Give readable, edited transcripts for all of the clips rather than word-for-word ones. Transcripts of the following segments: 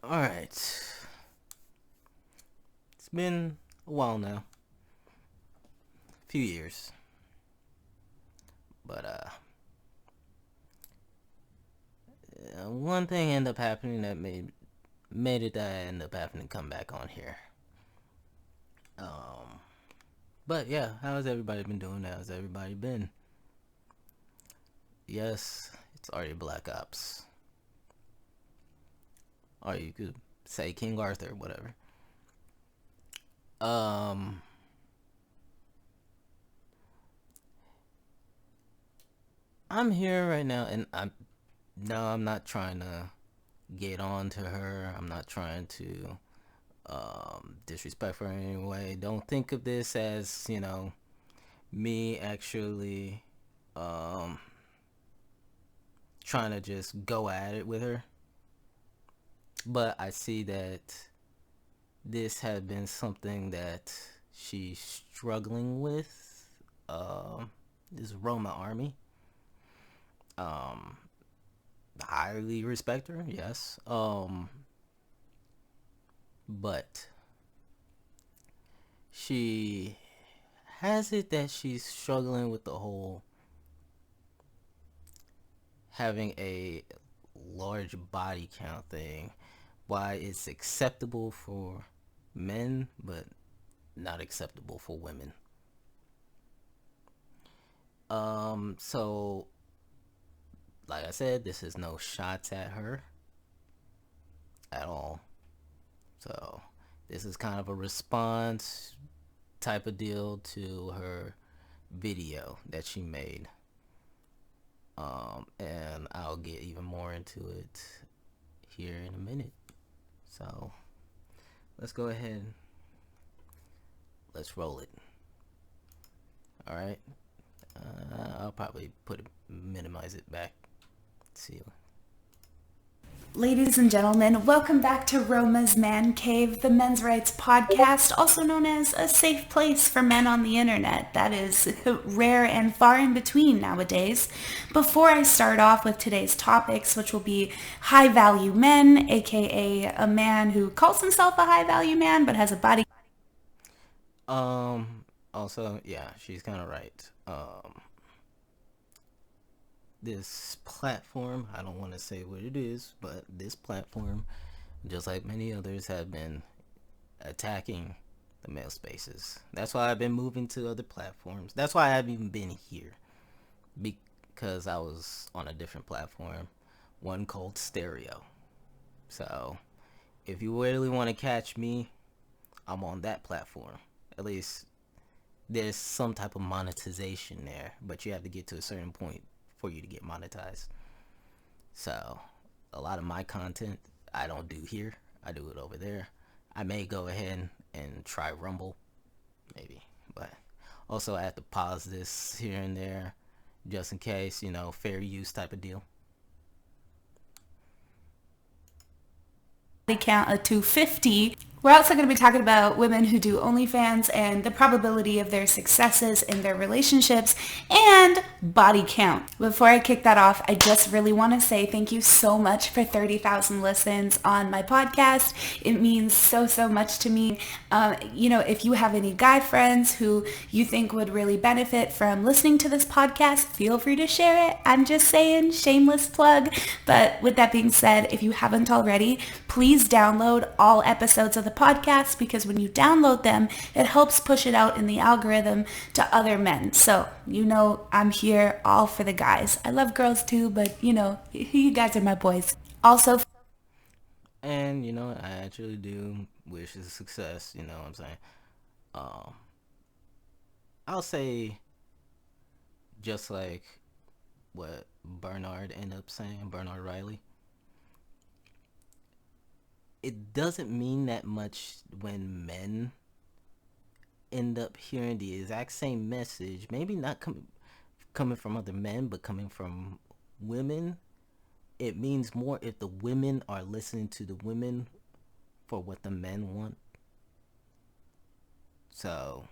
Alright. It's been a while now. A few years. But one thing ended up happening that made it that I ended up having to come back on here. Um but yeah, how has everybody been doing? How's everybody been? Yes, it's already Black Ops. Or you could say King Arthur, whatever. Um I'm here right now and I'm not trying to get on to her. I'm not trying to disrespect her in any way. Don't think of this as, me actually um, trying to just go at it with her. But I see that this has been something that she's struggling with. This Roma army. Um, Highly respect her, yes. But she has it that she's struggling with the whole having a large body count thing. Why it's acceptable for men, but not acceptable for women. So like I said, this is no shots at her at all. So this is kind of a response type of deal to her video that she made. And I'll get even more into it here in a minute. So let's go ahead. Let's roll it. All right. I'll probably minimize it back. Let's see. Ladies and gentlemen, welcome back to Roma's Man Cave, the men's rights podcast, also known as a safe place for men on the internet. That is rare and far in between nowadays. Before I start off with today's topics, which will be high value men, aka a man who calls himself a high value man but has a body. Also, yeah, she's kind of right. This platform, I don't want to say what it is, but this platform, just like many others, have been attacking the male spaces. That's why I've been moving to other platforms. That's why I haven't even been here, because I was on a different platform, one called Stereo. So if you really want to catch me, I'm on that platform. At least there's some type of monetization there, but you have to get to a certain point for you to get monetized. So a lot of my content I don't do here. I do it over there. I may go ahead and try Rumble, maybe, but also I have to pause this here and there just in case, fair use type of deal. Count of 250. We're also going to be talking about women who do OnlyFans and the probability of their successes in their relationships and body count. Before I kick that off, I just really want to say thank you so much for 30,000 listens on my podcast. It means so, so much to me. If you have any guy friends who you think would really benefit from listening to this podcast, feel free to share it. I'm just saying, shameless plug. But with that being said, if you haven't already, please download all episodes of the podcast, because when you download them, it helps push it out in the algorithm to other men. So, I'm here all for the guys. I love girls too, but you guys are my boys. Also, And I actually do wish us success. You know what I'm saying? Um, I'll say just like what Bernard ended up saying, Bernard Riley. It doesn't mean that much when men end up hearing the exact same message. Maybe not coming from other men, but coming from women. It means more if the women are listening to the women for what the men want. So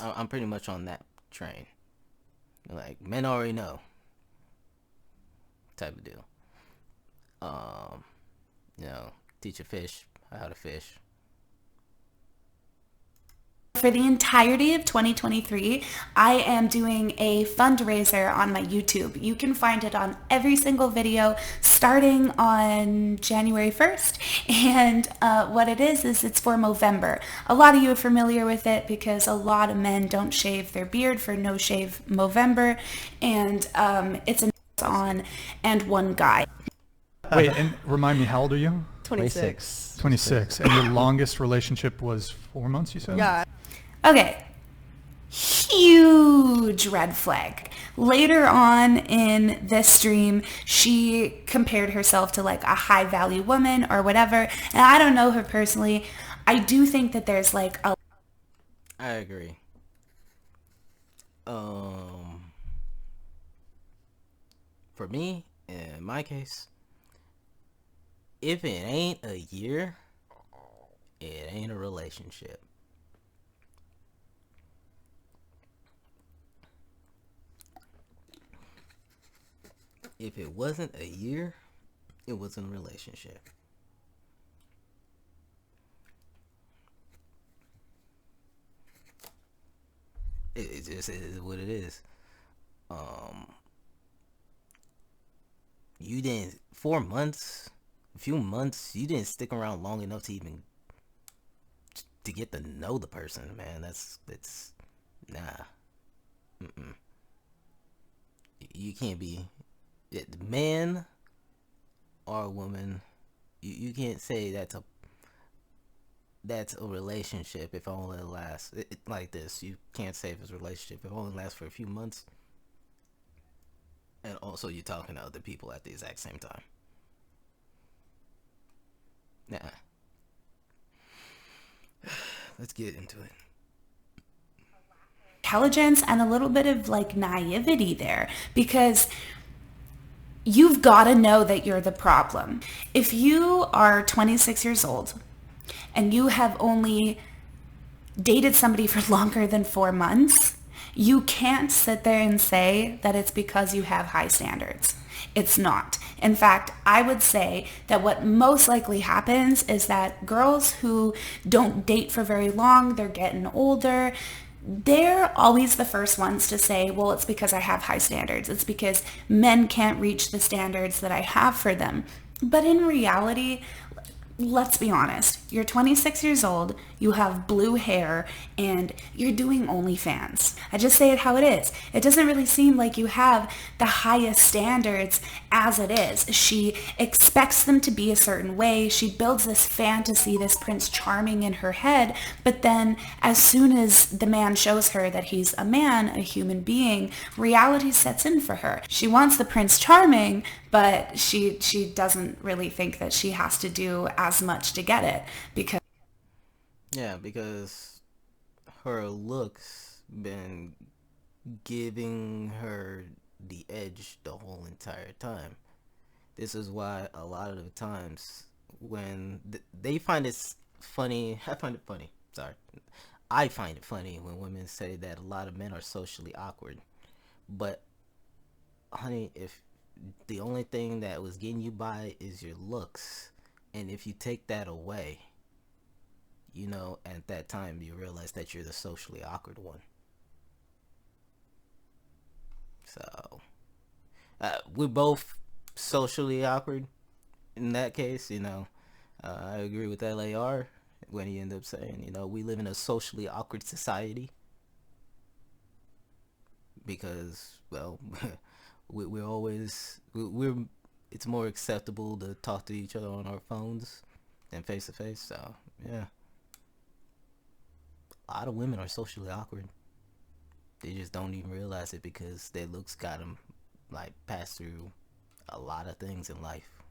I'm pretty much on that train. Like, men already know type of deal. Um, teach a fish how to fish. For the entirety of 2023, I am doing a fundraiser on my YouTube. You can find it on every single video starting on January 1st. And what it is it's for Movember. A lot of you are familiar with it because a lot of men don't shave their beard for No Shave Movember. And it's an on and one guy. Wait, and remind me, how old are you? 26. 26. And your longest relationship was 4 months, you said? Yeah. Okay. Huge red flag. Later on in this stream, she compared herself to like a high value woman or whatever. And I don't know her personally. I do think that there's like a... I agree. For me, in my case, if it ain't a year, it ain't a relationship. If it wasn't a year, it wasn't a relationship. It just is what it is. You didn't 4 months, a few months. You didn't stick around long enough to even to get to know the person, man. That's nah. You can't be man or a woman. You can't say that's a relationship if it only lasts like this. You can't say if it's a relationship if it only lasts for a few months. And also you're talking to other people at the exact same time. Nah. Let's get into it. intelligence and a little bit of like naivety there because you've got to know that you're the problem. If you are 26 years old and you have only dated somebody for longer than 4 months, you can't sit there and say that it's because you have high standards. It's not. In fact, I would say that what most likely happens is that girls who don't date for very long, they're getting older, they're always the first ones to say, well, it's because I have high standards. It's because men can't reach the standards that I have for them. But in reality, let's be honest, you're 26 years old, you have blue hair, and you're doing OnlyFans. I just say it how it is. It doesn't really seem like you have the highest standards as it is. She expects them to be a certain way. She builds this fantasy, this Prince Charming in her head, but then as soon as the man shows her that he's a man, a human being, reality sets in for her. She wants the Prince Charming, but she doesn't really think that she has to do as much to get it because her looks been giving her the edge the whole entire time. This is why a lot of the times when they find it funny, I find it funny. Sorry, I find it funny when women say that a lot of men are socially awkward. But honey, if the only thing that was getting you by is your looks, and if you take that away, at that time you realize that you're the socially awkward one. So we're both socially awkward in that case. I agree with LAR when he ended up saying, we live in a socially awkward society because, well, we're it's more acceptable to talk to each other on our phones than face to face. So yeah, a lot of women are socially awkward. They just don't even realize it because their looks got them pass through a lot of things in life.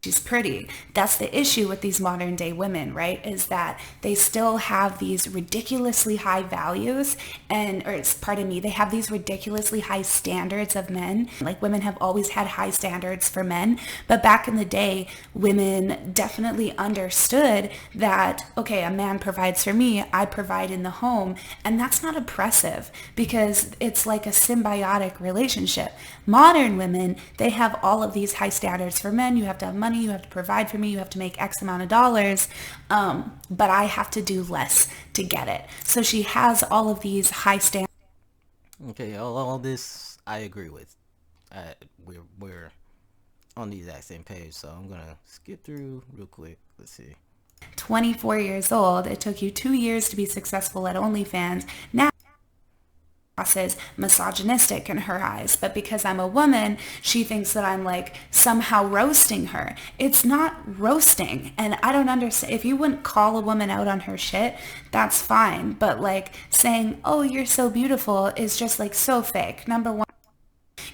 she's pretty. That's the issue with these modern day women, right? Is that they still have these ridiculously high values pardon me, they have these ridiculously high standards of men. Like, women have always had high standards for men, but back in the day, women definitely understood that, okay, a man provides for me, I provide in the home, and that's not oppressive because it's like a symbiotic relationship. Modern women, they have all of these high standards for men. You have to have money, you have to provide for me, you have to make X amount of dollars, but I have to do less to get it. So she has all of these high standards. Okay, all this I agree with. We're on the exact same page, so I'm gonna skip through real quick. Let's see. 24 years old. It took you 2 years to be successful at OnlyFans. Now is misogynistic in her eyes, but because I'm a woman, she thinks that I'm like somehow roasting her. It's not roasting, and I don't understand. If you wouldn't call a woman out on her shit, that's fine, but like saying, oh, you're so beautiful is just like so fake. Number one,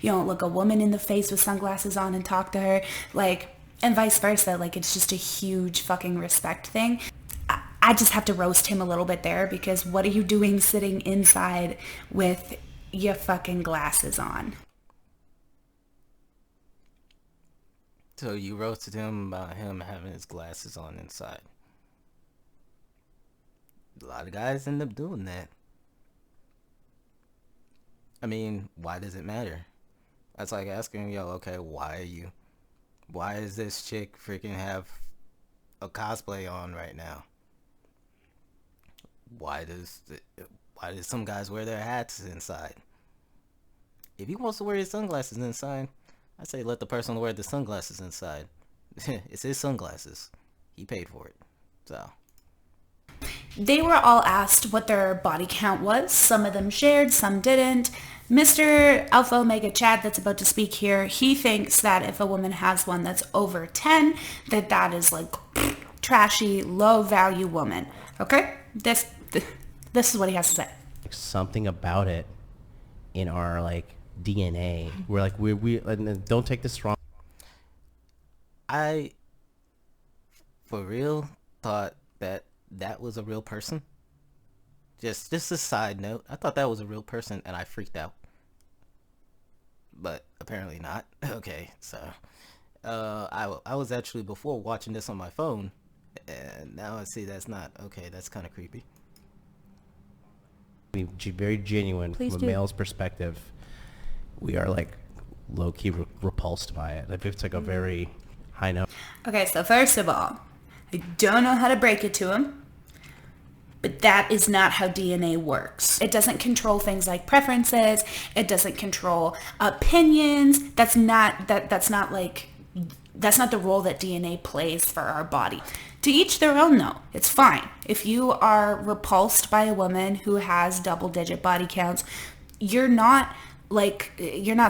you don't look a woman in the face with sunglasses on and talk to her, like, and vice versa. Like, it's just a huge fucking respect thing. I just have to roast him a little bit there, because what are you doing sitting inside with your fucking glasses on? So you roasted him about him having his glasses on inside. A lot of guys end up doing that. I mean, why does it matter? That's like asking, yo, okay, why is this chick freaking have a cosplay on right now? Why does some guys wear their hats inside? If he wants to wear his sunglasses inside, I say let the person wear the sunglasses inside. It's his sunglasses. He paid for it. So They were all asked what their body count was. Some of them shared, some didn't. Mr. Alpha Omega Chad that's about to speak here, he thinks that if a woman has one that's over 10, that is like trashy, low value woman. Okay? This is what he has to say. Something about it in our like DNA. We're like we and don't take this wrong. I, for real, thought that was a real person. Just a side note. I thought that was a real person, and I freaked out. But apparently not. Okay, so I was actually before watching this on my phone, and now I see that's not okay. That's kind of creepy. Very genuine Please from do. a male's perspective. We are like low key repulsed by it. Like, it's like a very high note. Okay, so first of all, I don't know how to break it to him, but that is not how DNA works. It doesn't control things like preferences. It doesn't control opinions. That's not the role that DNA plays for our body. To each their own, though. It's fine. If you are repulsed by a woman who has double-digit body counts, you're not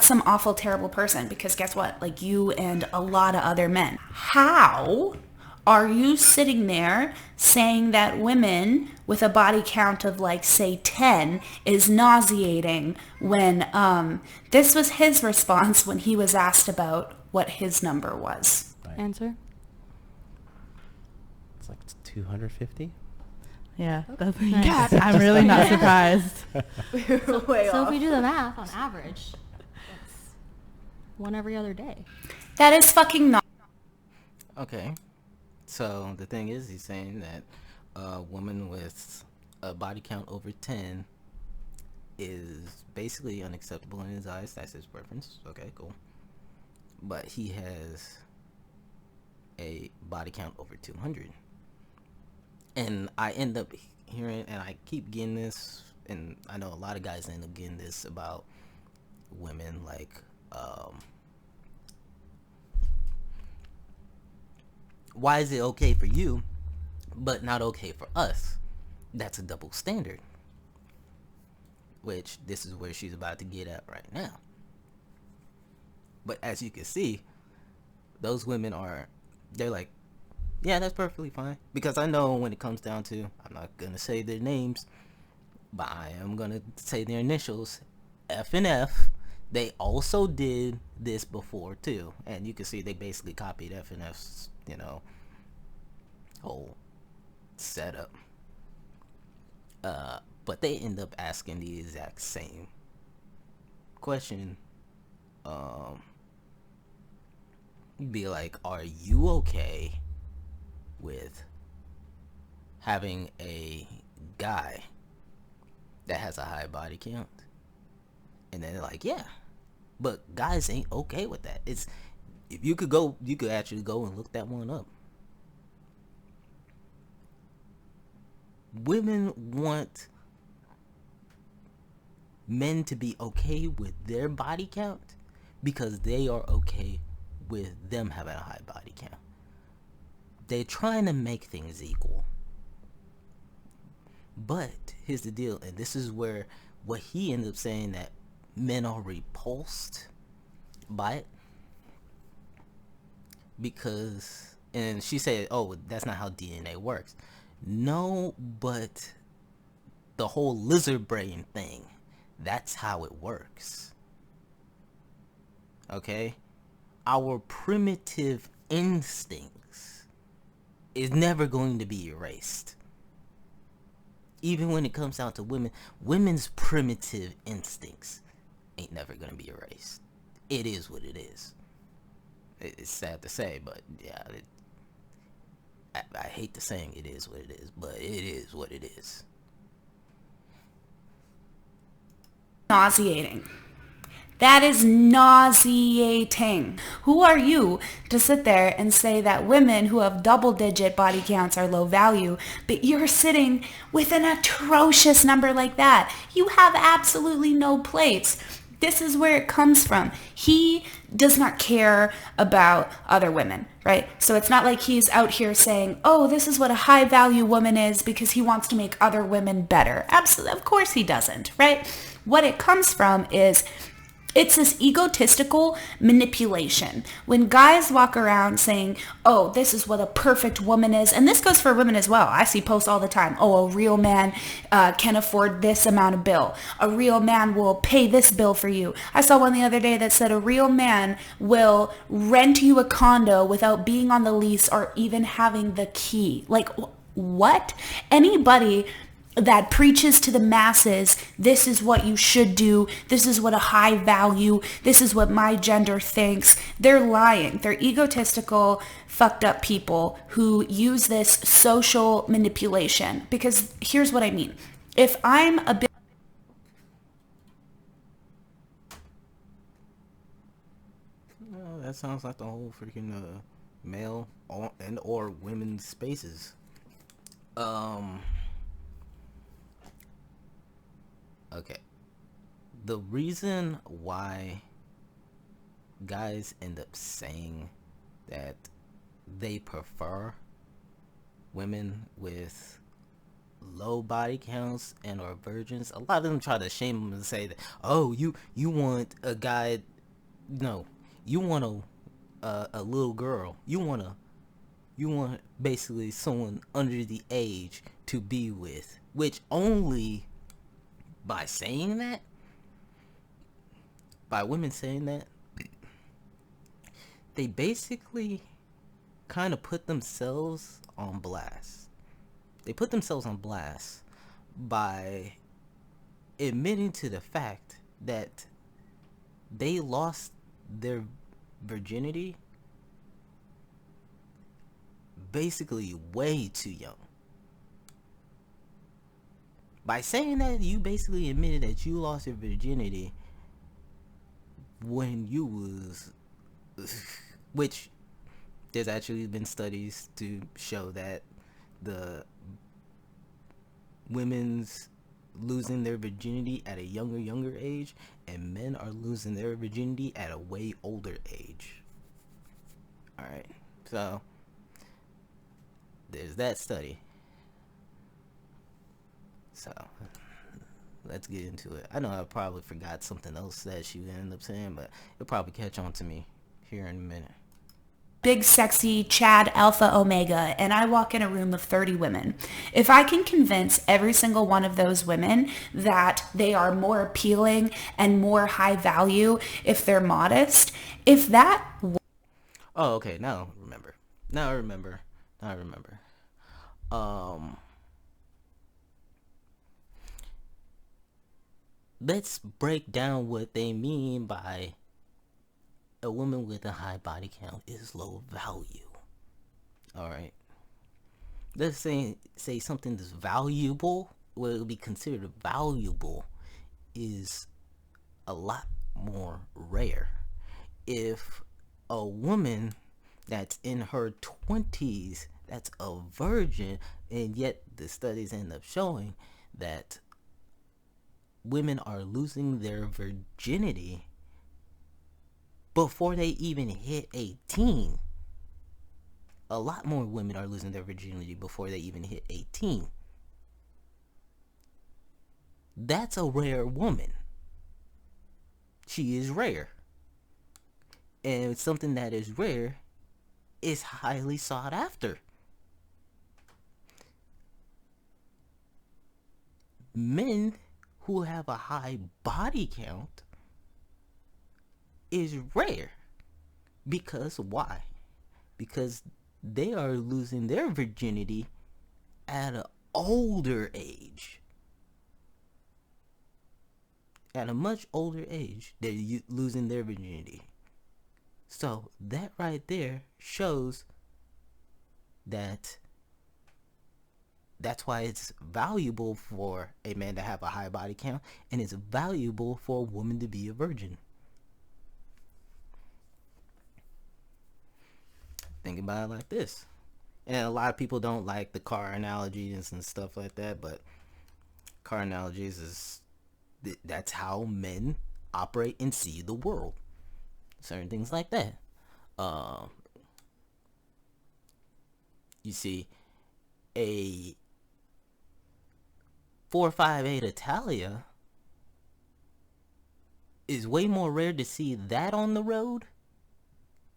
some awful, terrible person, because guess what? Like, you and a lot of other men. How are you sitting there saying that women with a body count of, like, say 10 is nauseating when this was his response when he was asked about what his number was? Right. Answer? It's like 250. Yeah, that's, Nice. I'm really not surprised. So if we do the math, on average, it's one every other day. That is fucking not. Okay. So the thing is, he's saying that a woman with a body count over 10 is basically unacceptable in his eyes. That's his preference. Okay, cool. But he has a body count over 200. And I end up hearing, and I keep getting this, and I know a lot of guys end up getting this about women, like, why is it okay for you, but not okay for us? That's a double standard. Which, this is where she's about to get at right now. But as you can see, those women they're like, yeah, that's perfectly fine. Because I know when it comes down to, I'm not going to say their names, but I am going to say their initials, F and F. They also did this before too, and you can see they basically copied FNF's, whole setup. But they end up asking the exact same question. Be like, are you okay with having a guy that has a high body count? And then they're like, yeah, but guys ain't okay with that. It's, if you could actually go and look that one up. Women want men to be okay with their body count because they are okay with them having a high body count. They're trying to make things equal. But here's the deal, and this is where what he ended up saying, that men are repulsed by it. Because, and she said, oh, that's not how DNA works. No, but the whole lizard brain thing, that's how it works. Okay? Our primitive instincts is never going to be erased. Even when it comes down to women, women's primitive instincts ain't never going to be erased. It is what it is. It's sad to say, but yeah, I hate the saying it is what it is, but it is what it is. Nauseating. That is nauseating. Who are you to sit there and say that women who have double-digit body counts are low value, but you're sitting with an atrocious number like that? You have absolutely no place. This is where it comes from. He does not care about other women, right? So it's not like he's out here saying, oh, this is what a high value woman is because he wants to make other women better. Absolutely. Of course he doesn't, right? What it comes from is, it's this egotistical manipulation. When guys walk around saying, oh, this is what a perfect woman is, and this goes for women as well. I see posts all the time. Oh, a real man can afford this amount of bill. A real man will pay this bill for you. I saw one the other day that said a real man will rent you a condo without being on the lease or even having the key. Like, what? Anybody that preaches to the masses, this is what you should do, this is what a high value, this is what my gender thinks, they're lying. They're egotistical, fucked up people who use this social manipulation. Because here's what I mean. If I'm a bit... Well, that sounds like the whole freaking male and or women's spaces. Okay. The reason why guys end up saying that they prefer women with low body counts and or virgins, a lot of them try to shame them and say that, oh, you want a guy, no, you want a little girl, you want basically someone under the age to be with, which only by saying that, by women saying that, they basically kind of put themselves on blast. They put themselves on blast by admitting to the fact that they lost their virginity basically way too young. By saying that, you basically admitted that you lost your virginity when you was... which, there's actually been studies to show that the women's losing their virginity at a younger age, and men are losing their virginity at a way older age. Alright, so there's that study. So, let's get into it. I know I probably forgot something else that she ended up saying, but it'll probably catch on to me here in a minute. big sexy Chad Alpha Omega and I walk in a room of 30 women, if I can convince every single one of those women that they are more appealing and more high value if they're modest, if that... Oh, okay. Now I remember. Now I remember. Now I remember. Let's break down what they mean by a woman with a high body count is low value. All right. Let's say something that's valuable, what will be considered valuable, is a lot more rare. If a woman that's in her 20s, that's a virgin, and yet the studies end up showing that women are losing their virginity before they even hit 18. A lot more women are losing their virginity before they even hit 18. That's a rare woman. She is rare. And something that is rare is highly sought after. Men who have a high body count is rare. Because why? Because they are losing their virginity at an older age. At a much older age, they're losing their virginity. So that right there shows that that's why it's valuable for a man to have a high body count, and it's valuable for a woman to be a virgin. Think about it like this. And a lot of people don't like the car analogies and stuff like that, but car analogies is that's how men operate and see the world. Certain things like that. You see, a 458 Italia is way more rare to see that on the road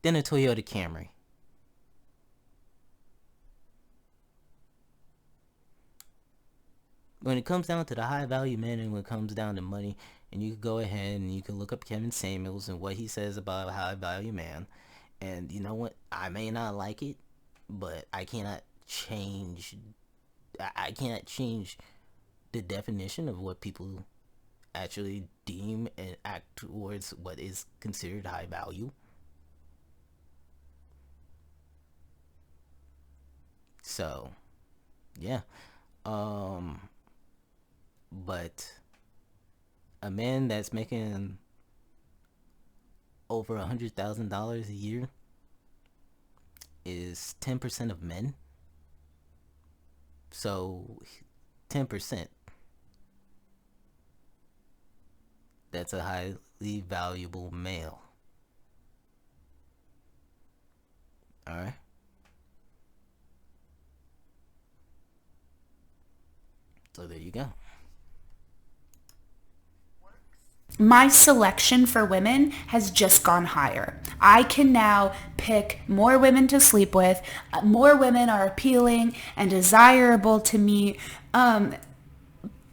than a Toyota Camry. When it comes down to the high value men and when it comes down to money, and you can go ahead and you can look up Kevin Samuels and what he says about a high value man, and you know what, I may not like it, but I cannot change the definition of what people actually deem and act towards what is considered high value. So yeah, but a man that's making over $100,000 a year is 10% of men. So 10%. That's a highly valuable male. Alright? So there you go. My selection for women has just gone higher. I can now pick more women to sleep with. More women are appealing and desirable to me. But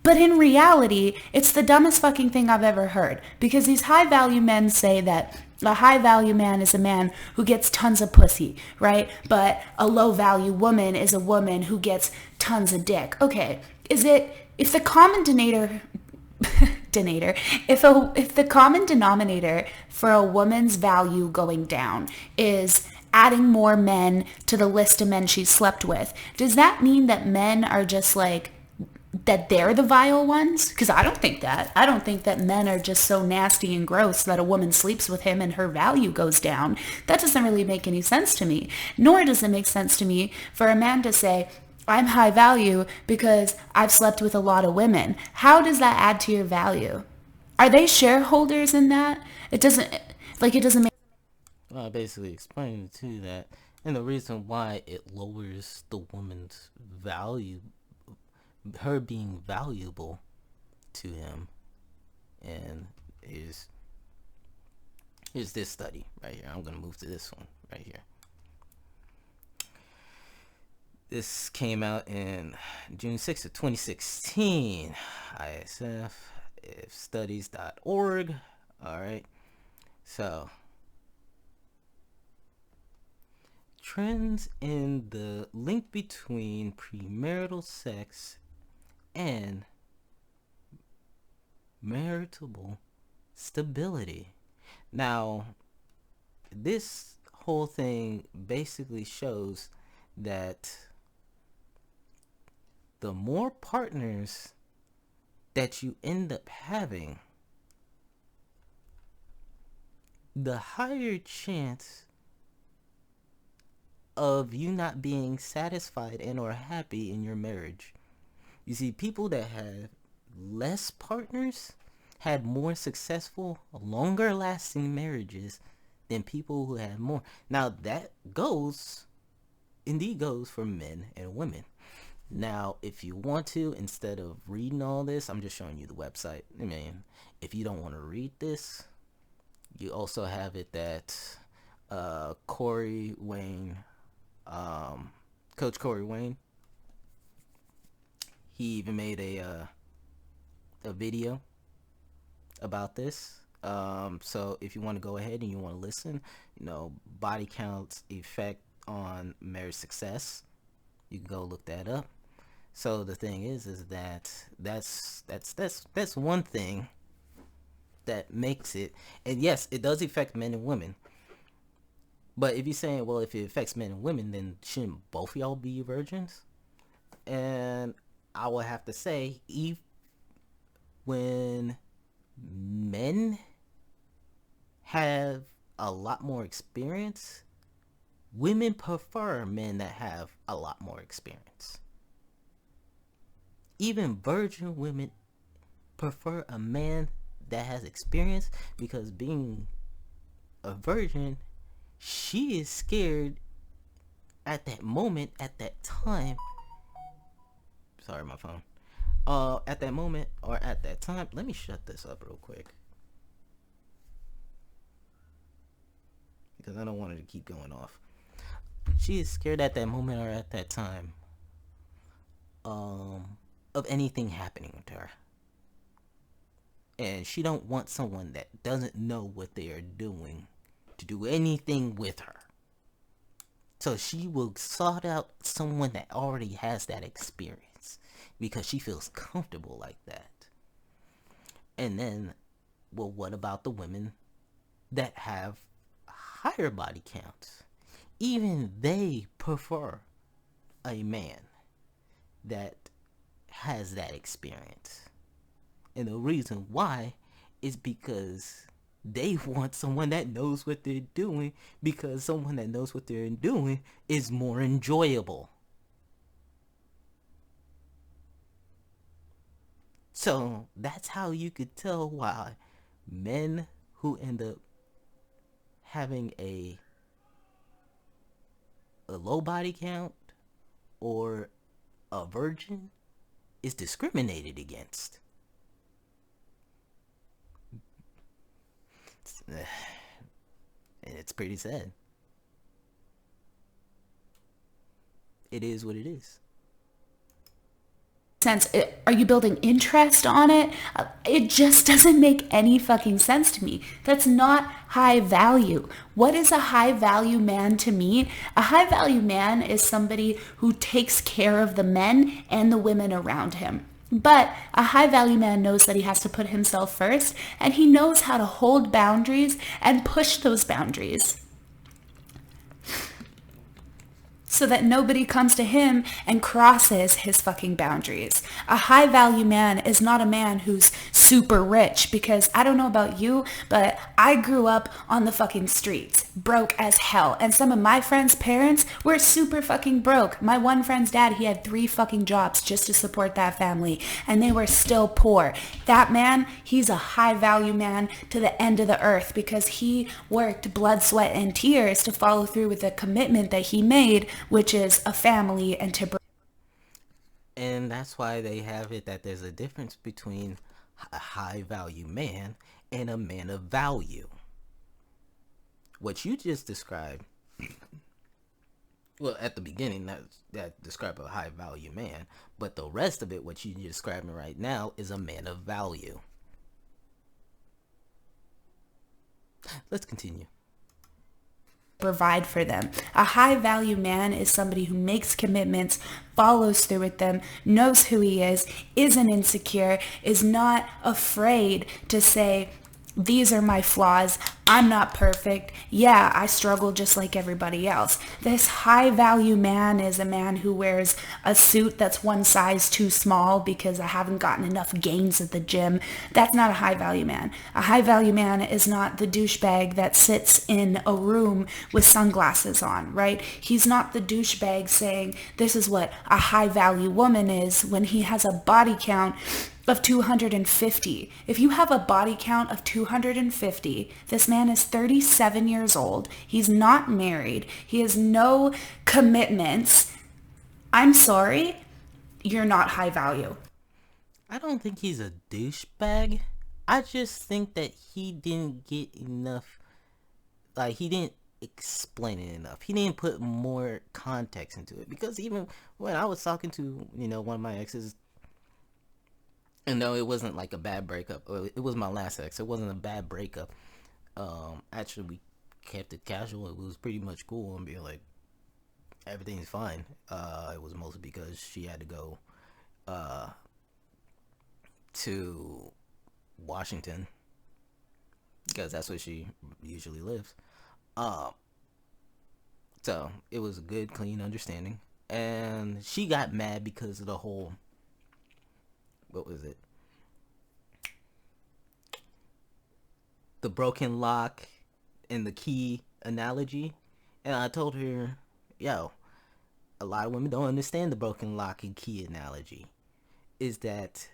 in reality, it's the dumbest fucking thing I've ever heard. Because these high value men say that a high value man is a man who gets tons of pussy, right? But a low value woman is a woman who gets tons of dick. Okay, if the common if the common denominator for a woman's value going down is adding more men to the list of men she's slept with, does that mean that men are just like, that they're the vile ones? Because I don't think that. I don't think that men are just so nasty and gross that a woman sleeps with him and her value goes down. That doesn't really make any sense to me. Nor does it make sense to me for a man to say, I'm high value because I've slept with a lot of women. How does that add to your value? Are they shareholders in that? It doesn't make... Well, I basically explained to that. And the reason why it lowers the woman's value, her being valuable to him, and here's this study right here. I'm going to move to this one right here. This came out in June 6th of 2016. ISF, ifstudies.org. All right. So, trends in the link between premarital sex and marital stability. Now, this whole thing basically shows that the more partners that you end up having, the higher chance of you not being satisfied and or happy in your marriage. You see, people that have less partners had more successful, longer lasting marriages than people who had more. Now that indeed goes for men and women. Now, if you want to, instead of reading all this, I'm just showing you the website. I mean, if you don't want to read this, you also have it that Corey Wayne, Coach Corey Wayne, he even made a video about this. So if you want to go ahead and you want to listen, body counts effect on marriage success, you can go look that up. So the thing is that that's one thing that makes it, and yes, it does affect men and women. But if you're saying, well, if it affects men and women, then shouldn't both of y'all be virgins? And I would have to say, when men have a lot more experience, women prefer men that have a lot more experience. Even virgin women prefer a man that has experience, because being a virgin, she is scared at that moment, at that time. Sorry, my phone. At that moment or at that time. Let me shut this up real quick, because I don't want it to keep going off. She is scared at that moment or at that time of anything happening with her. And she don't want someone that doesn't know what they are doing to do anything with her. So she will sort out someone that already has that experience, because she feels comfortable like that. And then, well, what about the women that have higher body counts? Even they prefer a man that has that experience. And the reason why is because they want someone that knows what they're doing, because someone that knows what they're doing is more enjoyable. So that's how you could tell why men who end up having a low body count or a virgin is discriminated against. And it's pretty sad. It is what it is. Sense. Are you building interest on it? It just doesn't make any fucking sense to me. That's not high value. What is a high value man to me? A high value man is somebody who takes care of the men and the women around him. But a high value man knows that he has to put himself first, and he knows how to hold boundaries and push those boundaries, so that nobody comes to him and crosses his fucking boundaries. A high value man is not a man who's super rich, because I don't know about you, but I grew up on the fucking streets, broke as hell. And some of my friends' parents were super fucking broke. My one friend's dad, he had 3 fucking jobs just to support that family, and they were still poor. That man, he's a high value man to the end of the earth, because he worked blood, sweat, and tears to follow through with the commitment that he made, which is a family and to. And that's why they have it that there's a difference between a high value man and a man of value. What you just described Well, at the beginning, that described a high value man, but the rest of it, what you're describing right now, is a man of value. Let's continue. Provide for them. A high value man is somebody who makes commitments, follows through with them, knows who he is, isn't insecure, is not afraid to say, these are my flaws. I'm not perfect. Yeah, I struggle just like everybody else. This high value man is a man who wears a suit that's one size too small because I haven't gotten enough gains at the gym. That's not a high value man. A high value man is not the douchebag that sits in a room with sunglasses on, right? He's not the douchebag saying this is what a high value woman is when he has a body count of 250. If you have a body count of 250, this man is 37 years old. He's not married. He has no commitments. I'm sorry, you're not high value. I don't think he's a douchebag. I just think that he didn't get enough, like, he didn't explain it enough. He didn't put more context into it. Because even when I was talking to, one of my exes, and no, it wasn't like a bad breakup. It was my last ex. It wasn't a bad breakup. Actually, we kept it casual. It was pretty much cool and be like, everything's fine. It was mostly because she had to go to Washington because that's where she usually lives. So it was a good, clean understanding. And she got mad because of the whole, what was it? The broken lock and the key analogy. And I told her, yo, a lot of women don't understand the broken lock and key analogy. Is that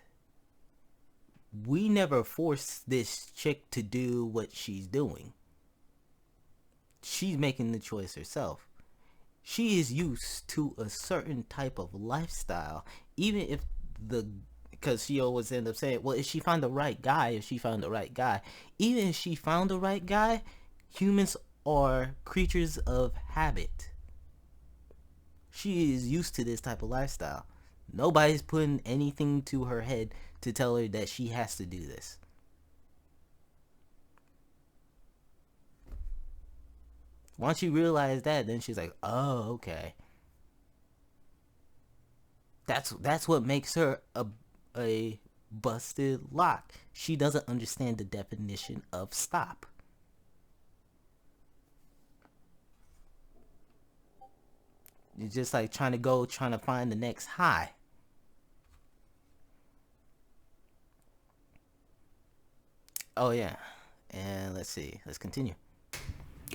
we never force this chick to do what she's doing. She's making the choice herself. She is used to a certain type of lifestyle, even if because she always end up saying, well, if she found the right guy, even if she found the right guy, humans are creatures of habit. She is used to this type of lifestyle. Nobody's putting anything to her head to tell her that she has to do this. Once she realized that, then she's like, oh, okay. That's what makes her a busted lock. She doesn't understand the definition of stop. It's just like trying to find the next high. Oh yeah. And let's continue.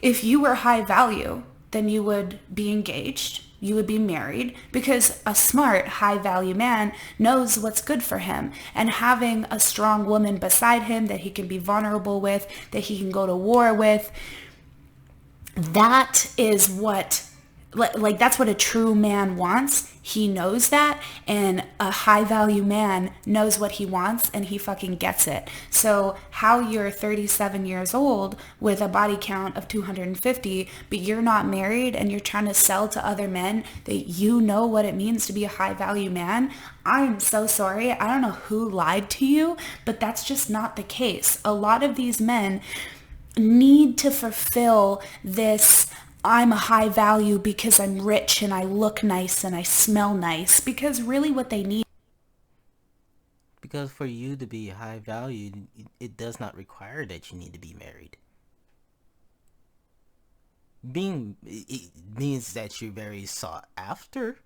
If you were high value, then you would be engaged, you would be married, because a smart, high value man knows what's good for him. And having a strong woman beside him that he can be vulnerable with, that he can go to war with, that is what, like that's what a true man wants. He knows that, and a high value man knows what he wants, and he fucking gets it. So how you're 37 years old with a body count of 250, but you're not married and you're trying to sell to other men that you know what it means to be a high value man, I'm so sorry. I don't know who lied to you, but that's just not the case. A lot of these men need to fulfill this I'm a high value because I'm rich and I look nice and I smell nice, because really what they need. Because for you to be high value, it does not require that you need to be married. It means that you're very sought after.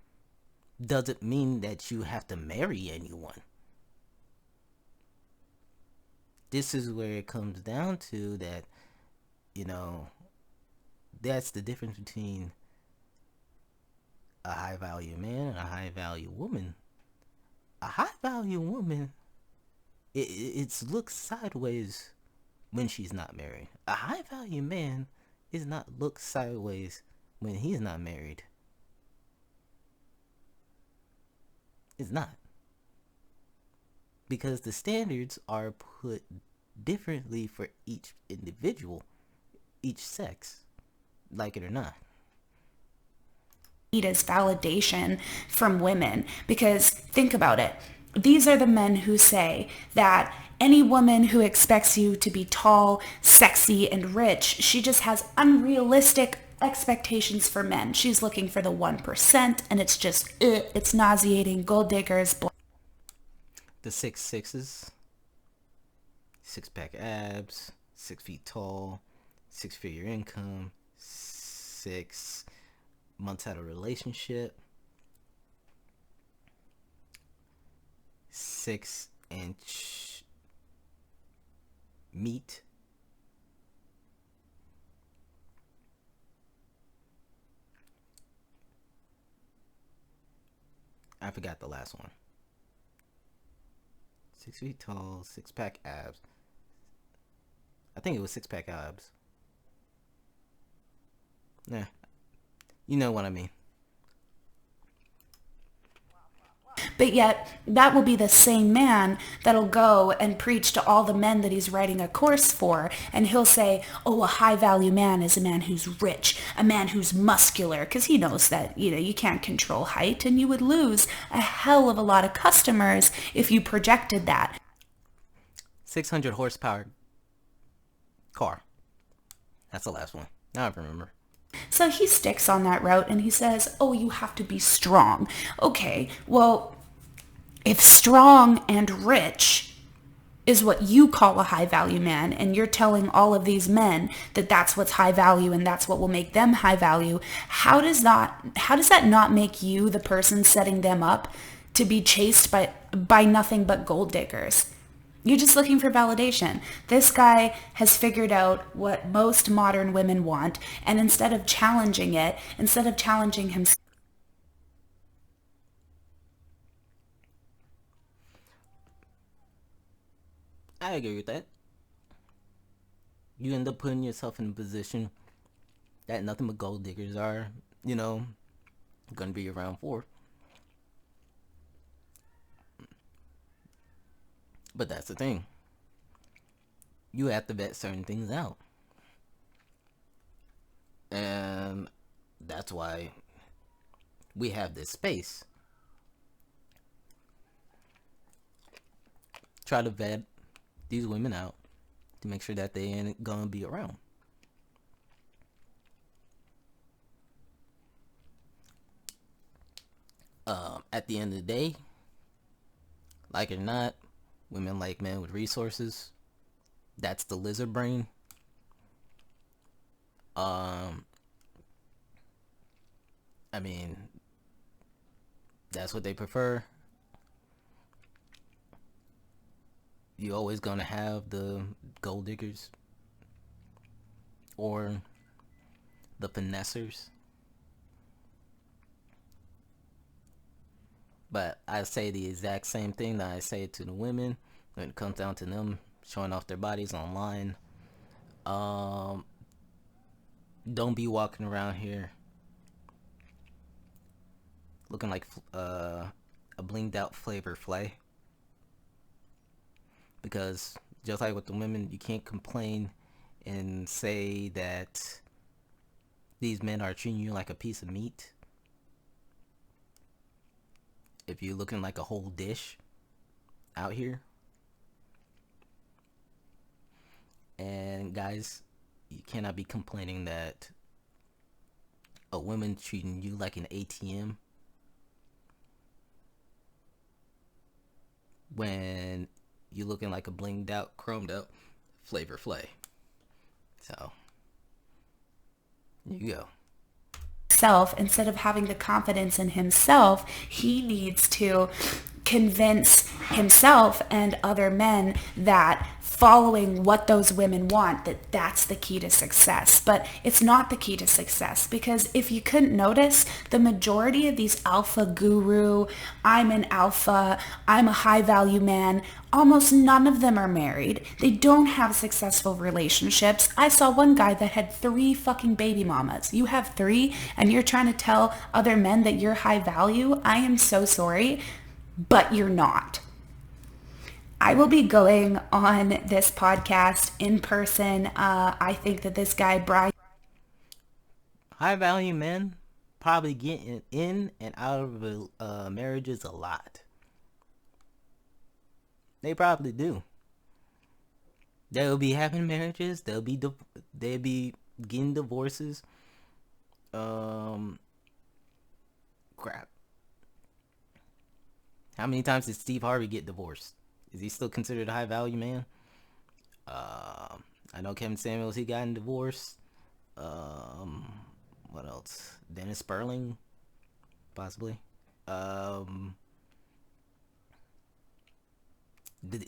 Doesn't mean that you have to marry anyone. This is where it comes down to that, that's the difference between a high value man and a high value woman. A high value woman, it looks sideways when she's not married. A high value man is not looked sideways when he's not married. It's not. Because the standards are put differently for each individual, each sex. Like it or not. need is validation from women. Because think about it. These are the men who say that any woman who expects you to be tall, sexy, and rich, she just has unrealistic expectations for men. She's looking for the 1%, and it's just, it's nauseating, gold diggers. The 6'6"s, 6-pack abs, 6 feet tall, 6-figure income, 6 months out of relationship, 6-inch meat. I forgot the last one. 6 feet tall, 6-pack abs. I think it was 6-pack abs. Nah, you know what I mean. But yet, that will be the same man that'll go and preach to all the men that he's writing a course for, and he'll say, oh, a high-value man is a man who's rich, a man who's muscular, because he knows that, you can't control height, and you would lose a hell of a lot of customers if you projected that. 600 horsepower car. That's the last one. Now I remember. So he sticks on that route and he says, oh, you have to be strong. Okay, well, if strong and rich is what you call a high value man, and you're telling all of these men that that's what's high value and that's what will make them high value, how does that not make you the person setting them up to be chased by nothing but gold diggers? You're just looking for validation. This guy has figured out what most modern women want, and instead of challenging himself, I agree with that. You end up putting yourself in a position that nothing but gold diggers are, gonna be around for. But that's the thing. You have to vet certain things out. And that's why we have this space. Try to vet these women out to make sure that they ain't gonna be around. At the end of the day, like it or not, women like men with resources. That's the lizard brain. I mean, that's what they prefer. You're always gonna have the gold diggers or the finessers. But I say the exact same thing that I say to the women when it comes down to them showing off their bodies online. Don't be walking around here looking like a blinged out Flavor Flay. Because just like with the women, you can't complain and say that these men are treating you like a piece of meat if you're looking like a whole dish out here. And guys, you cannot be complaining that a woman treating you like an ATM when you're looking like a blinged out, chromed up Flavor Flay. So, here you go. Instead of having the confidence in himself, he needs to convince himself and other men that following what those women want, that's the key to success. But it's not the key to success, because if you couldn't notice, the majority of these alpha guru, I'm an alpha, I'm a high value man, almost none of them are married. They don't have successful relationships. I saw one guy that had 3 fucking baby mamas. You have 3 and you're trying to tell other men that you're high value? I am so sorry, but you're not. I will be going on this podcast in person. I think that this guy, Brian... High value men, probably getting in and out of marriages a lot. They probably do. They'll be having marriages. They'll be getting divorces. Crap. How many times did Steve Harvey get divorced? Is he still considered a high value man? I know Kevin Samuels, he got in divorce. What else? Dennis Sperling, possibly.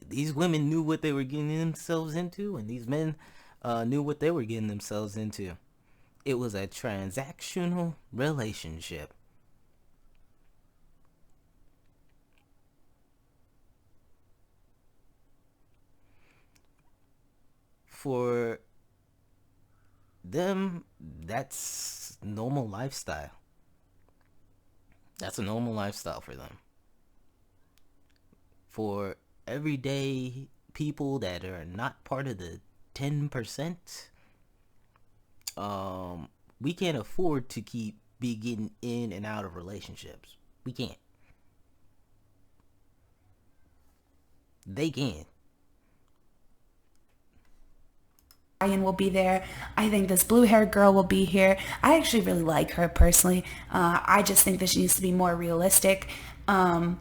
These women knew what they were getting themselves into, and these men knew what they were getting themselves into. It was a transactional relationship. For them, that's normal lifestyle. That's a normal lifestyle for them. For everyday people that are not part of the 10%, we can't afford to be getting in and out of relationships. We can't. They can. Ryan will be there. I think this blue-haired girl will be here. I actually really like her personally. I just think that she needs to be more realistic. And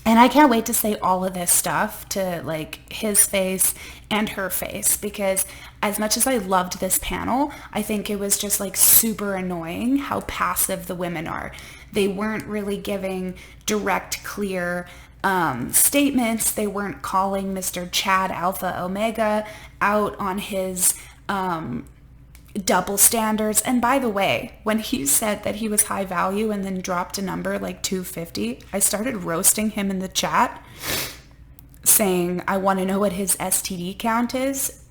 I can't wait to say all of this stuff to like his face and her face, because as much as I loved this panel, I think it was just like super annoying how passive the women are. They weren't really giving direct, clear statements. They weren't calling Mr. Chad Alpha Omega out on his double standards. And by the way, when he said that he was high value and then dropped a number like 250, I started roasting him in the chat saying, I want to know what his STD count is.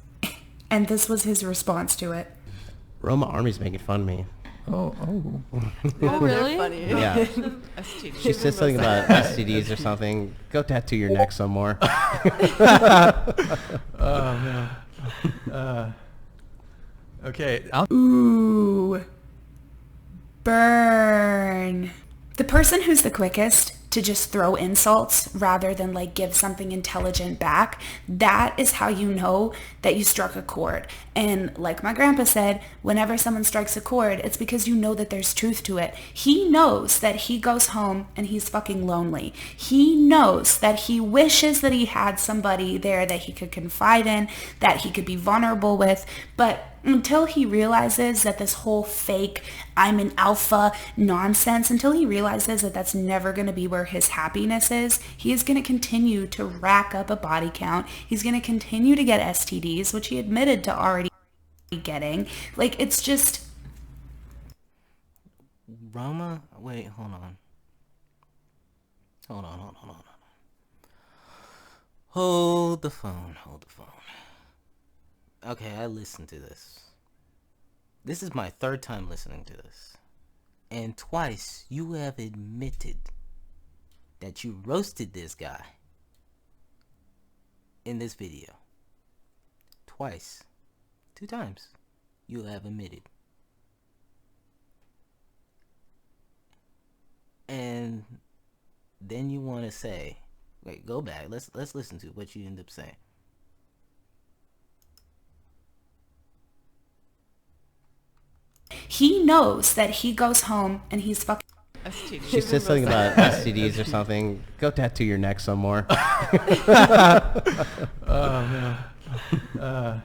And this was his response to it. Roma Army's making fun of me. Oh. Oh, really? Funny. Yeah. She said something about STDs or something. Go tattoo your neck some more. Oh, man. Okay. Ooh. Burn. The person who's the quickest to just throw insults rather than like give something intelligent back, that is how you know that you struck a chord. And like my grandpa said, whenever someone strikes a chord, it's because you know that there's truth to it. He knows that he goes home and he's fucking lonely. He knows that he wishes that he had somebody there that he could confide in, that he could be vulnerable with, but until he realizes that this whole fake I'm an alpha nonsense, until he realizes that that's never going to be where his happiness is, he is going to continue to rack up a body count. He's going to continue to get STDs, which he admitted to already getting. Like, it's just... Roma? Wait, hold on. Hold the phone. Okay, I listened to this. This is my third time listening to this. And twice you have admitted that you roasted this guy in this video. Twice. 2 times you have admitted. And then you want to say, wait, go back. Let's listen to what you end up saying. He knows that he goes home and he's fucking... She said something about STDs or something. Go tattoo your neck some more. Oh, man.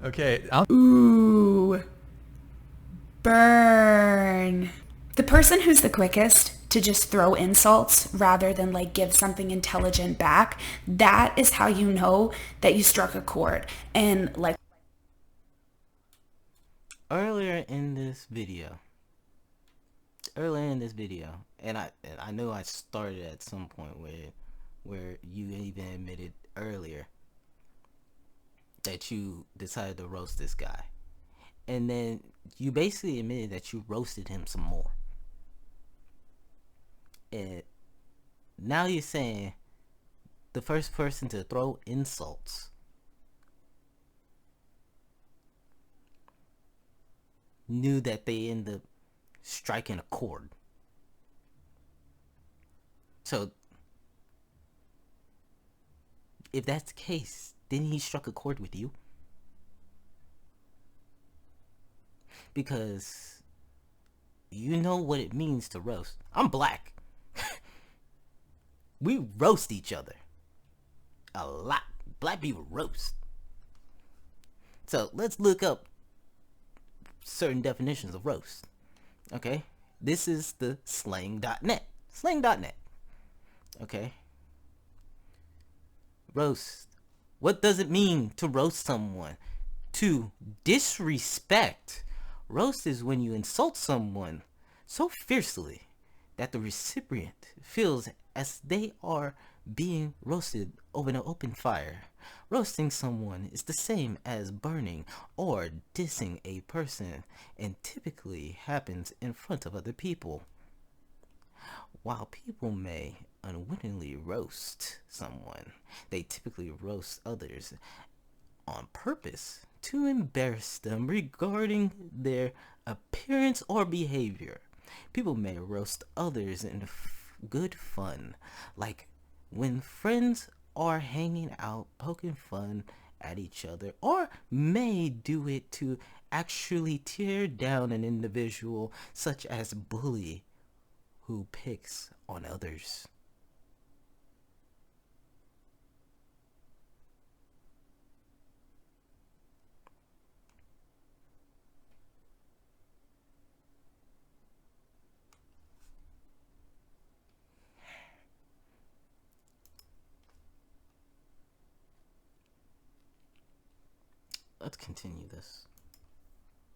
Okay. Ooh. Burn. The person who's the quickest to just throw insults rather than like give something intelligent back, that is how you know that you struck a chord. And like earlier in this video, and I know I started at some point where you even admitted earlier that you decided to roast this guy, and then you basically admitted that you roasted him some more, and now you're saying the first person to throw insults knew that they end up striking a chord. So, if that's the case, then he struck a chord with you. Because you know what it means to roast. I'm black. We roast each other. A lot. Black people roast. So let's look up certain definitions of roast. Okay? This is the slang.net. Slang.net. Okay? Roast. What does it mean to roast someone? To disrespect. Roast is when you insult someone so fiercely that the recipient feels as they are being roasted over an open fire. Roasting someone is the same as burning or dissing a person, and typically happens in front of other people. While people may unwittingly roast someone, they typically roast others on purpose to embarrass them regarding their appearance or behavior. People may roast others in good fun, like when friends are hanging out poking fun at each other, or may do it to actually tear down an individual, such as bully who picks on others. Let's continue this.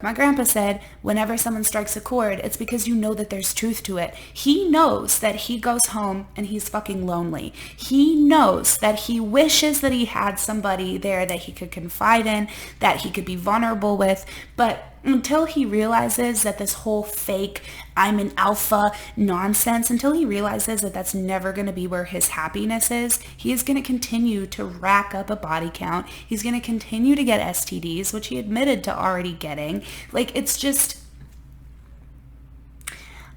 My grandpa said, whenever someone strikes a chord, it's because you know that there's truth to it. He knows that he goes home and he's fucking lonely. He knows that he wishes that he had somebody there that he could confide in, that he could be vulnerable with. But until he realizes that this whole fake, I'm an alpha nonsense, until he realizes that that's never going to be where his happiness is, he is going to continue to rack up a body count. He's going to continue to get STDs, which he admitted to already getting. Like, it's just,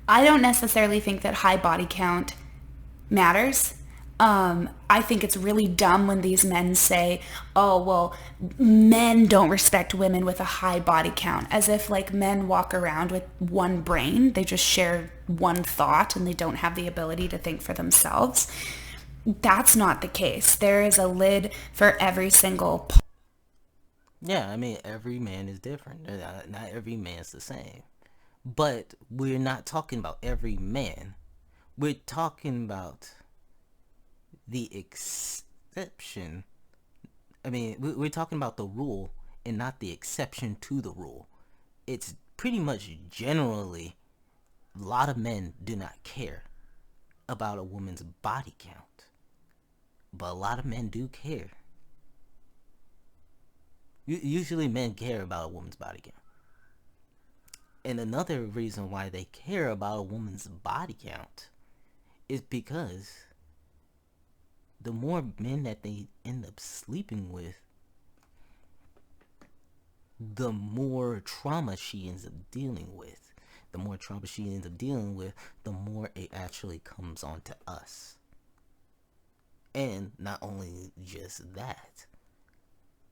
I don't necessarily think that high body count matters. I think it's really dumb when these men say, oh, well, men don't respect women with a high body count, as if like men walk around with one brain. They just share one thought and they don't have the ability to think for themselves. That's not the case. There is a lid for every single Yeah, I mean, every man is different. Not every man's the same. But we're not talking about every man. We're talking about the exception. I mean, we're talking about the rule and not the exception to the rule. It's pretty much generally, a lot of men do not care about a woman's body count. But a lot of men do care. Usually men care about a woman's body count. And another reason why they care about a woman's body count is because the more men that they end up sleeping with, the more trauma she ends up dealing with. The more trauma she ends up dealing with, the more it actually comes onto us. And not only just that,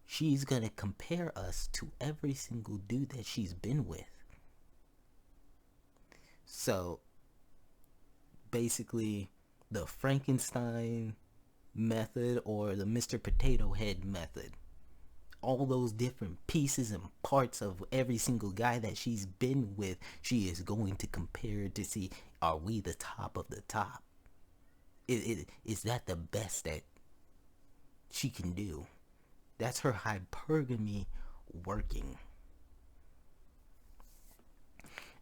she's gonna compare us to every single dude that she's been with. So, basically, the Frankenstein method or the Mr. Potato Head method. All those different pieces and parts of every single guy that she's been with, she is going to compare to see, are we the top of the top? Is that the best that she can do? That's her hypergamy working.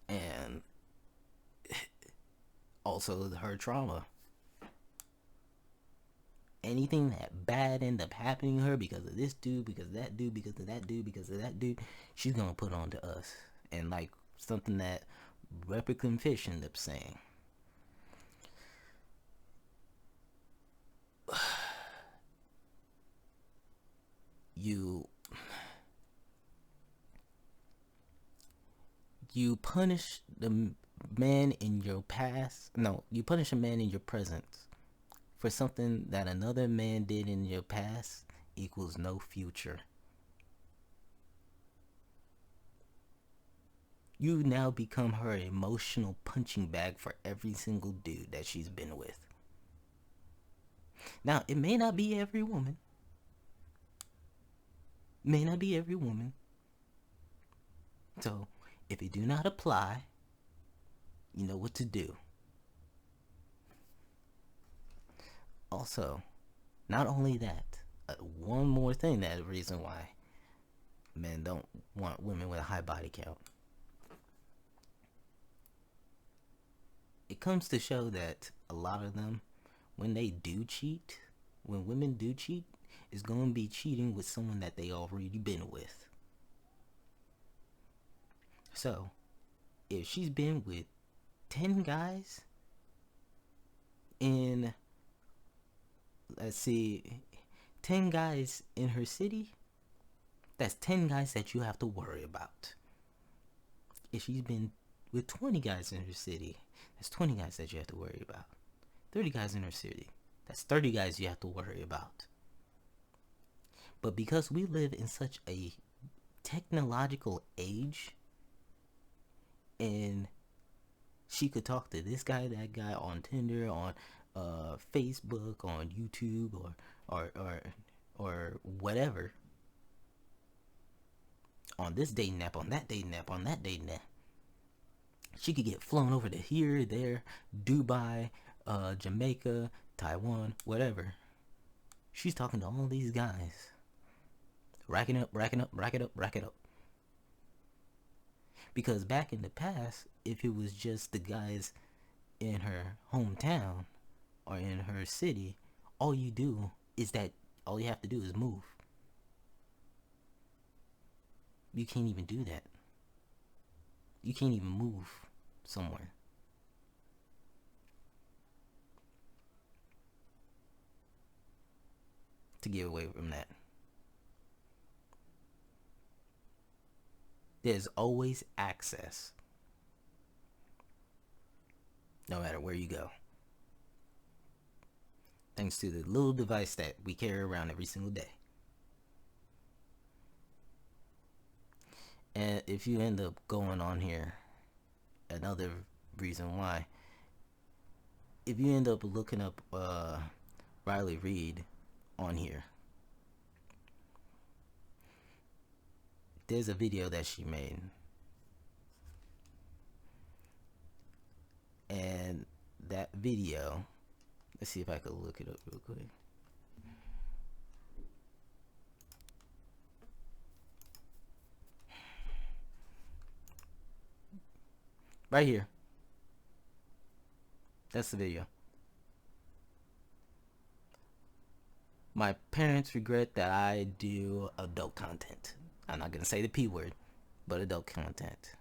And also her trauma. Anything that bad end up happening to her because of this dude, because of that dude, because of that dude, because of that dude, she's gonna put on to us. And like something that Replicant Fish ended up saying, you punish the man in your past. No, you punish a man in your present for something that another man did in your past equals no future. You now become her emotional punching bag for every single dude that she's been with. Now, it may not be every woman. May not be every woman. So, if it do not apply, you know what to do. Also, not only that, one more thing, that reason why men don't want women with a high body count. It comes to show that a lot of them, when they do cheat, when women do cheat, is going to be cheating with someone that they already been with. So, if she's been with 10 guys in, let's see, 10 guys in her city, that's 10 guys that you have to worry about. If she's been with 20 guys in her city, that's 20 guys that you have to worry about. 30 guys in her city, that's 30 guys you have to worry about. But because we live in such a technological age, and she could talk to this guy, that guy on Tinder, on Facebook, on YouTube, or whatever, on this dating app, on that dating app, on that dating app. She could get flown over to here, there, Dubai, Jamaica, Taiwan, whatever. She's talking to all these guys. Racking up. Because back in the past, if it was just the guys in her hometown or in her city, all you have to do is move. You can't even do that. You can't even move somewhere. To get away from that. There's always access. No matter where you go. Thanks to the little device that we carry around every single day. And if you end up going on here, another reason why, if you end up looking up Riley Reid on here, there's a video that she made, and that video, let's see if I could look it up real quick. Right here. That's the video. My parents regret that I do adult content. I'm not going to say the P word, but adult content.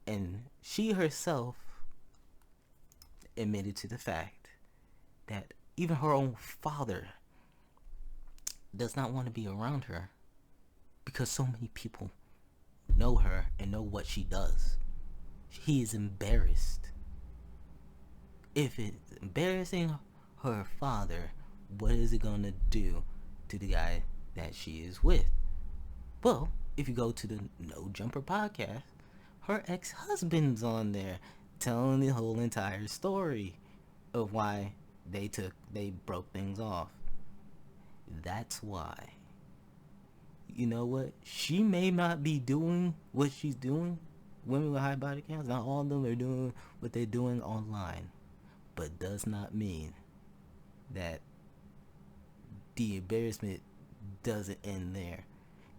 And she herself admitted to the fact that even her own father does not want to be around her because so many people know her and know what she does. He is embarrassed. If it's embarrassing her father, what is it going to do to the guy that she is with? Well, if you go to the No Jumper podcast, her ex-husband's on there telling the whole entire story of why they broke things off. That's why. You know what? She may not be doing what she's doing. Women with high body counts, not all of them are doing what they're doing online. But does not mean that the embarrassment doesn't end there.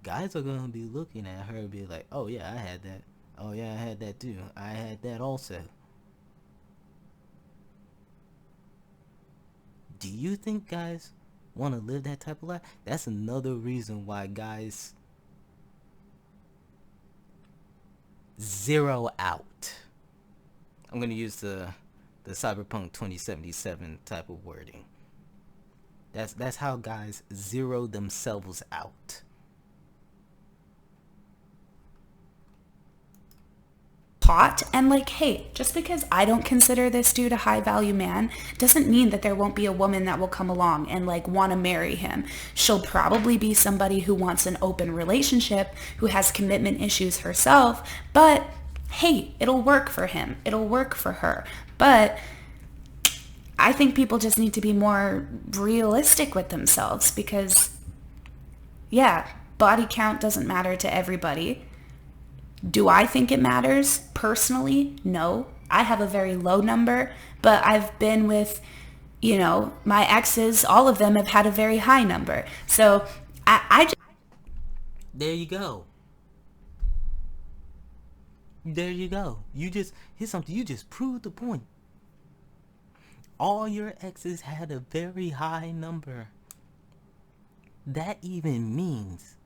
Guys are going to be looking at her and be like, oh yeah, I had that. Oh yeah, I had that too. I had that also. Do you think guys want to live that type of life? That's another reason why guys zero out. I'm going to use the Cyberpunk 2077 type of wording. That's how guys zero themselves out. taught. And like, hey, just because I don't consider this dude a high value man doesn't mean that there won't be a woman that will come along and like want to marry him. She'll probably be somebody who wants an open relationship, who has commitment issues herself, but hey, it'll work for him. It'll work for her. But I think people just need to be more realistic with themselves because, yeah, body count doesn't matter to everybody. Do I think it matters? Personally, no. I have a very low number, but I've been with, my exes, all of them have had a very high number. So I just... There you go. There you go. Here's something, you just proved the point. All your exes had a very high number. That even means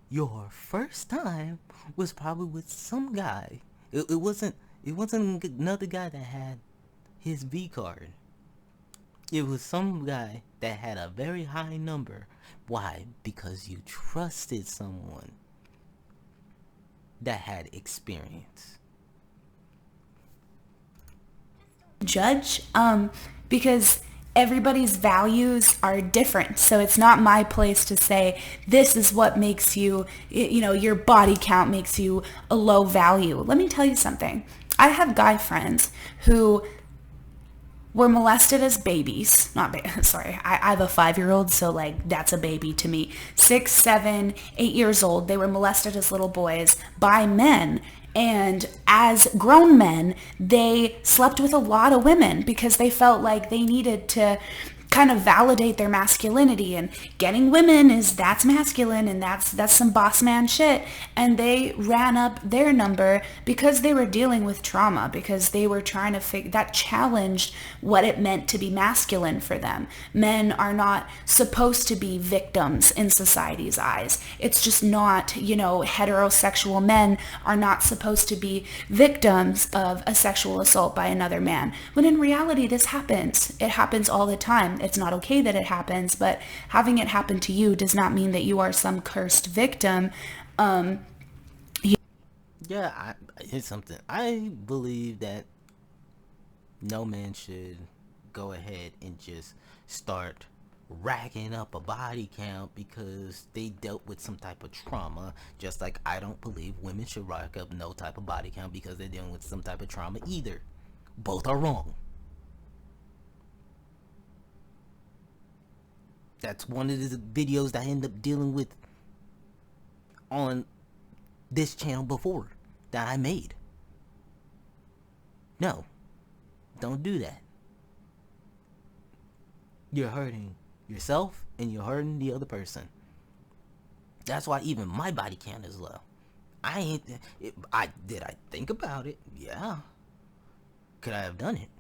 your first time was probably with some guy. It wasn't another guy that had his V card. It was some guy that had a very high number. Why? Because you trusted someone that had experience. Judge, because everybody's values are different. So it's not my place to say this is what makes you, your body count makes you a low value. Let me tell you something. I have guy friends who were molested as babies. Sorry, I have a 5-year-old, so like that's a baby to me. 6, 7, 8 years old. They were molested as little boys by men. And as grown men, they slept with a lot of women because they felt like they needed to kind of validate their masculinity, and getting women that's masculine, and that's some boss man shit. And they ran up their number because they were dealing with trauma, because they were trying to that challenged what it meant to be masculine for them. Men are not supposed to be victims in society's eyes. It's just not, heterosexual men are not supposed to be victims of a sexual assault by another man. When in reality, this happens. It happens all the time. It's not okay that it happens, but having it happen to you does not mean that you are some cursed victim. Here's something. I believe that no man should go ahead and just start racking up a body count because they dealt with some type of trauma, just like I don't believe women should rack up no type of body count because they're dealing with some type of trauma either. Both are wrong. That's one of the videos that I end up dealing with on this channel before that I made. No, don't do that. You're hurting yourself and you're hurting the other person. That's why even my body count is low. Did I think about it? Yeah. Could I have done it?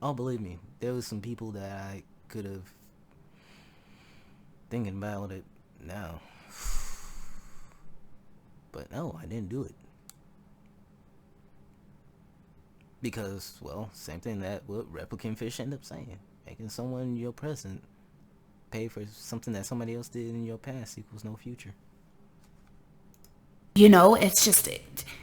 Oh, believe me, there was some people that I could have. Thinking about it now, but no, I didn't do it because, well, same thing that what replicant fish end up saying: making someone in your present pay for something that somebody else did in your past equals no future. It's just,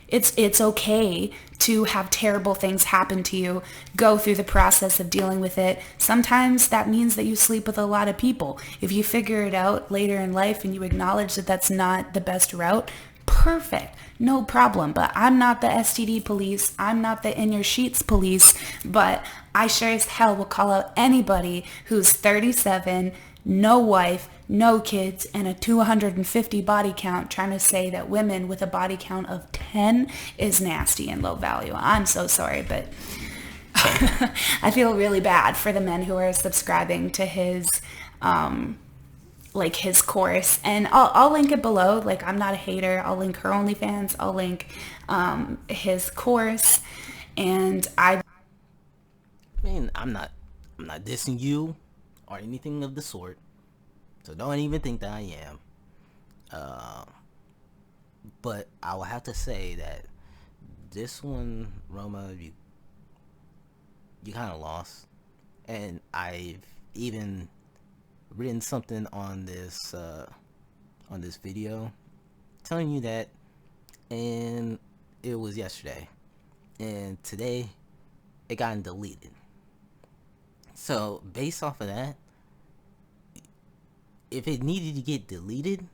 it's okay to have terrible things happen to you, go through the process of dealing with it. Sometimes that means that you sleep with a lot of people. If you figure it out later in life and you acknowledge that that's not the best route, perfect, no problem. But I'm not the STD police. I'm not the in your sheets police, but I sure as hell will call out anybody who's 37, no wife, no kids, and a 250 body count trying to say that women with a body count of 10 is nasty and low value. I'm so sorry, but I feel really bad for the men who are subscribing to his his course. And I'll link it below. Like, I'm not a hater. I'll link her OnlyFans. I'll link his course. And I mean, I'm not dissing you or anything of the sort, so don't even think that I am. But I will have to say that this one, Roma, you kind of lost. And I've even written something on this video telling you that, and it was yesterday, and today it got deleted. So based off of that, if it needed to get deleted,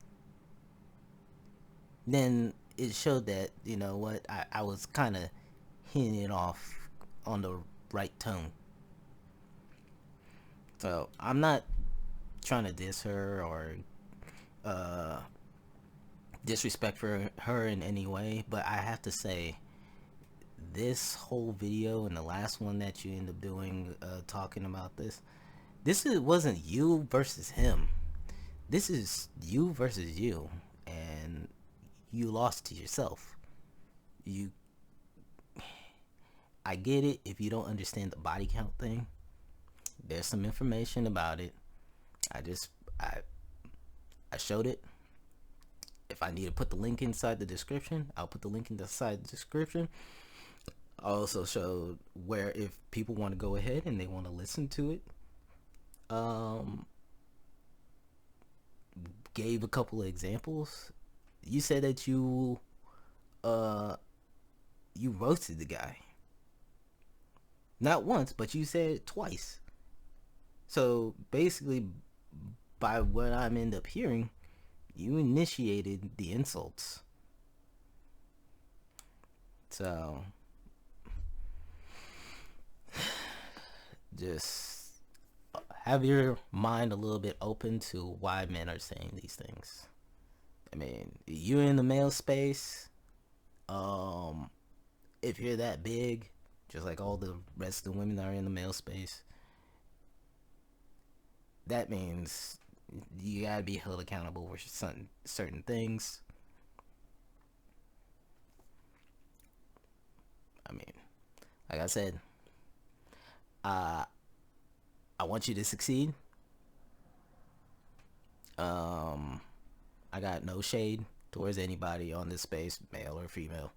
then it showed that, you know what, I was kind of hitting it off on the right tone. So I'm not trying to diss her or disrespect for her in any way, but I have to say, this whole video and the last one that you end up doing, talking about wasn't you versus him. This is you versus you, and you lost to yourself. I get it if you don't understand the body count thing. There's some information about it. I showed it. If I need to put the link inside the description, I'll put the link inside the description. I also showed where, if people want to go ahead and they want to listen to it, gave a couple of examples. You said that you roasted the guy. Not once, but you said it twice. So basically, by what I'm end up hearing, you initiated the insults. So just have your mind a little bit open to why men are saying these things. I mean, you're in the male space. If you're that big, just like all the rest of the women that are in the male space, that means you gotta be held accountable for certain things. I mean, like I said, I want you to succeed. I got no shade towards anybody on this space, male or female.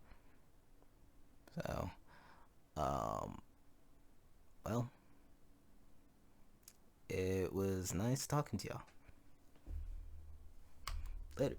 So, well, it was nice talking to y'all. Later.